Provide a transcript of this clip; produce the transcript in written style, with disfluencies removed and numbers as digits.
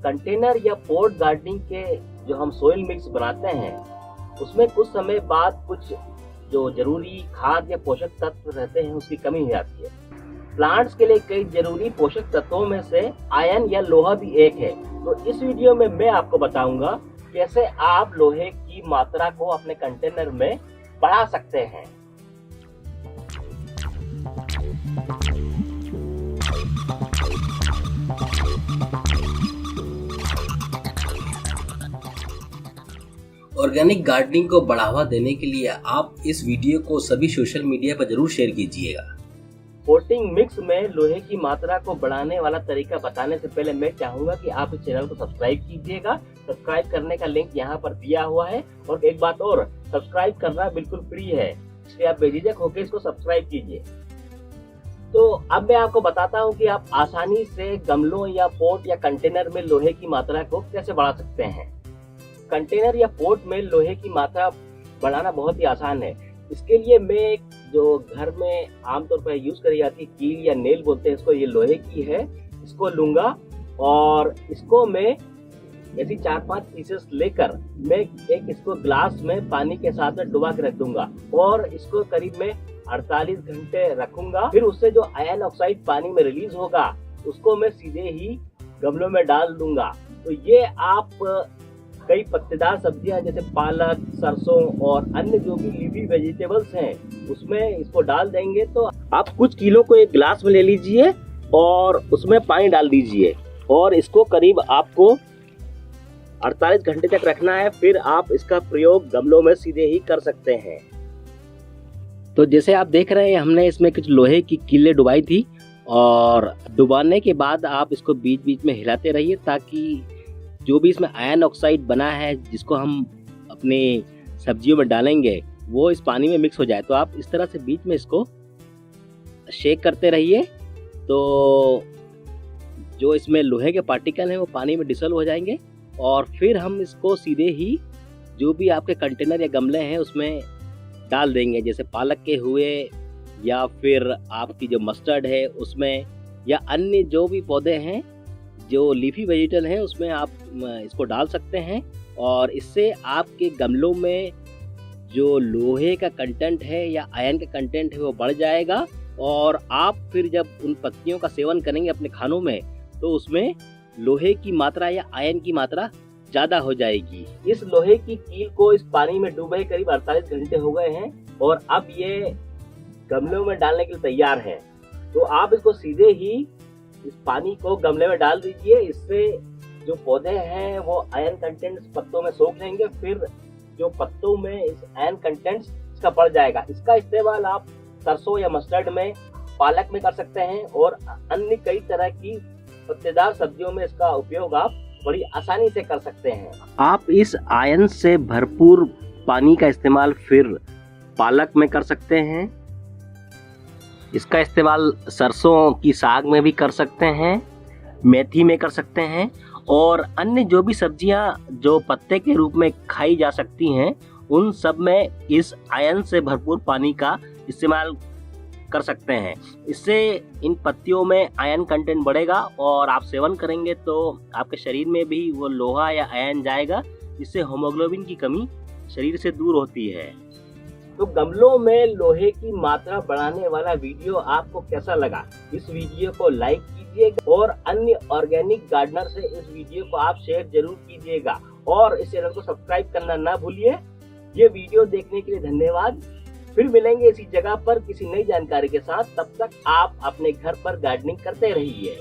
Container या pot gardening के जो हम सोइल मिक्स बनाते हैं उसमें कुछ समय बाद कुछ जो जरूरी खाद या पोषक तत्व रहते हैं उसकी कमी हो जाती है। प्लांट्स के लिए कई जरूरी पोषक तत्वों में से आयरन या लोहा भी एक है। तो इस वीडियो में मैं आपको बताऊंगा कैसे आप लोहे की मात्रा को अपने कंटेनर में बढ़ा सकते हैं। ऑर्गेनिक गार्डनिंग को बढ़ावा देने के लिए आप इस वीडियो को सभी सोशल मीडिया पर जरूर शेयर कीजिएगा। पोटिंग मिक्स में लोहे की मात्रा को बढ़ाने वाला तरीका बताने से पहले मैं चाहूंगा कि आप इस चैनल को सब्सक्राइब कीजिएगा। सब्सक्राइब करने का लिंक यहाँ पर दिया हुआ है। और एक बात और, सब्सक्राइब करना बिल्कुल फ्री है, इसलिए आप बेझिझक होकर इसको सब्सक्राइब कीजिए। तो अब मैं आपको बताता हूँ कि आप आसानी से गमलों या पोट या कंटेनर में लोहे की मात्रा को कैसे बढ़ा सकते हैं। कंटेनर या पोट में लोहे की मात्रा बढ़ाना बहुत ही आसान है। इसके लिए मैं जो घर में आमतौर पर यूज करी जाती है कील या नेल बोलते हैं इसको, ये लोहे की है, इसको लूंगा और इसको मैं ऐसी 4-5 पीसेस लेकर मैं इसको ग्लास में पानी के साथ में डुबा के रख दूंगा और इसको करीब में 48 घंटे रखूंगा। फिर उससे जो आयरन ऑक्साइड पानी में रिलीज होगा उसको मैं सीधे ही गमलों में डाल दूंगा। तो ये आप कई पत्तेदार सब्जियां जैसे पालक, सरसों और अन्य जो भी लीफी वेजिटेबल्स हैं उसमें इसको डाल देंगे। तो आप कुछ किलो को एक गिलास में ले लीजिए और उसमें पानी डाल दीजिए और इसको करीब आपको 48 घंटे तक रखना है। फिर आप इसका प्रयोग गमलों में सीधे ही कर सकते हैं। तो जैसे आप देख रहे हैं हमने इसमें कुछ लोहे की कीलें डुबाई थी और डुबाने के बाद आप इसको बीच बीच में हिलाते रहिए ताकि जो भी इसमें आयरन ऑक्साइड बना है जिसको हम अपने सब्जियों में डालेंगे वो इस पानी में मिक्स हो जाए। तो आप इस तरह से बीच में इसको शेक करते रहिए तो जो इसमें लोहे के पार्टिकल हैं वो पानी में डिसॉल्व हो जाएंगे और फिर हम इसको सीधे ही जो भी आपके कंटेनर या गमले हैं उसमें डाल देंगे। जैसे पालक के हुए या फिर आपकी जो मस्टर्ड है उसमें या अन्य जो भी पौधे हैं जो लीफी वेजिटेबल हैं उसमें आप इसको डाल सकते हैं और इससे आपके गमलों में जो लोहे का कंटेंट है या आयरन का कंटेंट है वो बढ़ जाएगा और आप फिर जब उन पत्तियों का सेवन करेंगे अपने खानों में तो उसमें लोहे की मात्रा या आयरन की मात्रा ज़्यादा हो जाएगी। इस लोहे की कील को इस पानी में डूबे करीब 48 घंटे हो गए हैं और अब ये गमलों में डालने के लिए तैयार है। तो आप इसको सीधे ही इस पानी को गमले में डाल दीजिए। इससे जो पौधे हैं वो आयरन कंटेंट पत्तों में सोख लेंगे। फिर जो पत्तों में इस आयरन कंटेंट इसका बढ़ जाएगा। इसका इस्तेमाल आप सरसों या मस्टर्ड में, पालक में कर सकते हैं और अन्य कई तरह की पत्तेदार सब्जियों में इसका उपयोग आप बड़ी आसानी से कर सकते हैं। आप इस आयरन से भरपूर पानी का इस्तेमाल फिर पालक में कर सकते हैं। इसका इस्तेमाल सरसों की साग में भी कर सकते हैं, मेथी में कर सकते हैं और अन्य जो भी सब्जियां जो पत्ते के रूप में खाई जा सकती हैं उन सब में इस आयरन से भरपूर पानी का इस्तेमाल कर सकते हैं। इससे इन पत्तियों में आयरन कंटेंट बढ़ेगा और आप सेवन करेंगे तो आपके शरीर में भी वो लोहा या आयरन जाएगा जिससे हीमोग्लोबिन की कमी शरीर से दूर होती है। तो गमलों में लोहे की मात्रा बढ़ाने वाला वीडियो आपको कैसा लगा? इस वीडियो को लाइक कीजिएगा और अन्य ऑर्गेनिक गार्डनर से इस वीडियो को आप शेयर जरूर कीजिएगा और इस चैनल को सब्सक्राइब करना ना भूलिए। ये वीडियो देखने के लिए धन्यवाद। फिर मिलेंगे इसी जगह पर किसी नई जानकारी के साथ। तब तक आप अपने घर पर गार्डनिंग करते रहिए।